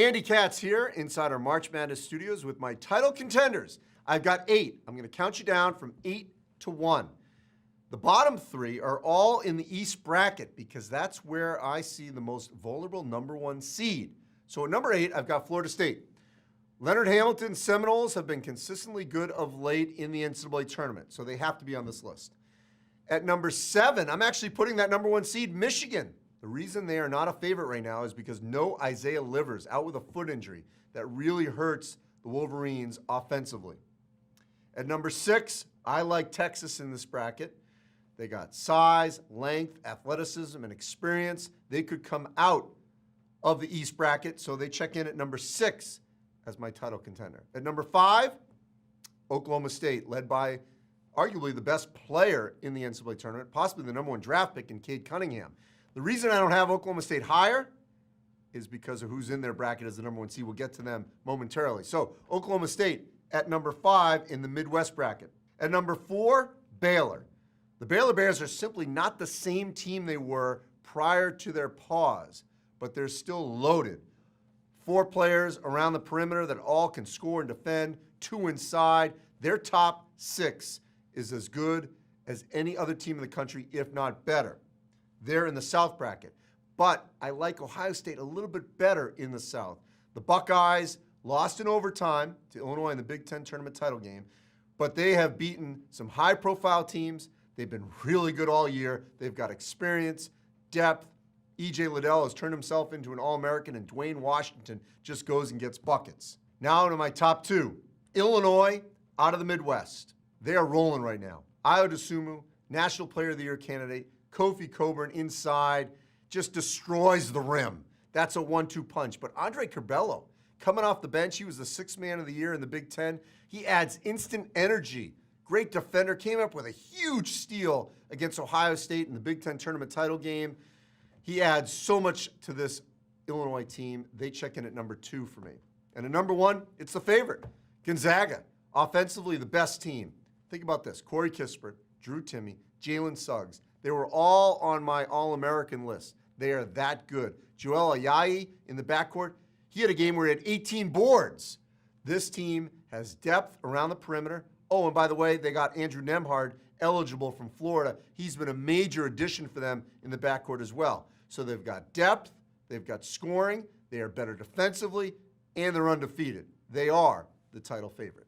Andy Katz here inside our March Madness studios with my title contenders. I've got 8. I'm going to count you down from 8 to 1. The bottom 3 are all in the East bracket because that's where I see the most vulnerable number 1 seed. So at number 8, I've got Florida State. Leonard Hamilton's Seminoles have been consistently good of late in the NCAA tournament, so they have to be on this list. At number 7, I'm actually putting that number 1 seed, Michigan. The reason they are not a favorite right now is because no Isaiah Livers, out with a foot injury. That really hurts the Wolverines offensively. At number 6, I like Texas in this bracket. They got size, length, athleticism, and experience. They could come out of the East bracket, so they check in at number 6 as my title contender. At number 5, Oklahoma State, led by arguably the best player in the NCAA tournament, possibly the number 1 draft pick in Cade Cunningham. The reason I don't have Oklahoma State higher is because of who's in their bracket as the number 1 seed. We'll get to them momentarily. So Oklahoma State at number 5 in the Midwest bracket. At number 4, Baylor. The Baylor Bears are simply not the same team they were prior to their pause, but they're still loaded. 4 players around the perimeter that all can score and defend, 2 inside. Their top 6 is as good as any other team in the country, if not better. They're in the South bracket. But I like Ohio State a little bit better in the South. The Buckeyes lost in overtime to Illinois in the Big Ten tournament title game, but they have beaten some high-profile teams. They've been really good all year. They've got experience, depth. E.J. Liddell has turned himself into an All-American, and Dwayne Washington just goes and gets buckets. Now to my top 2. Illinois out of the Midwest. They are rolling right now. Ayo Dosunmu, National Player of the Year candidate. Kofi Cockburn inside just destroys the rim. That's a 1-2 punch. But Andre Curbelo, coming off the bench, he was the 6th man of the year in the Big Ten. He adds instant energy. Great defender, came up with a huge steal against Ohio State in the Big Ten tournament title game. He adds so much to this Illinois team. They check in at number 2 for me. And at number 1, it's the favorite, Gonzaga. Offensively, the best team. Think about this. Corey Kispert, Drew Timme, Jalen Suggs. They were all on my All-American list. They are that good. Joel Ayayi in the backcourt, he had a game where he had 18 boards. This team has depth around the perimeter. Oh, and by the way, they got Andrew Nembhard eligible from Florida. He's been a major addition for them in the backcourt as well. So they've got depth, they've got scoring, they are better defensively, and they're undefeated. They are the title favorite.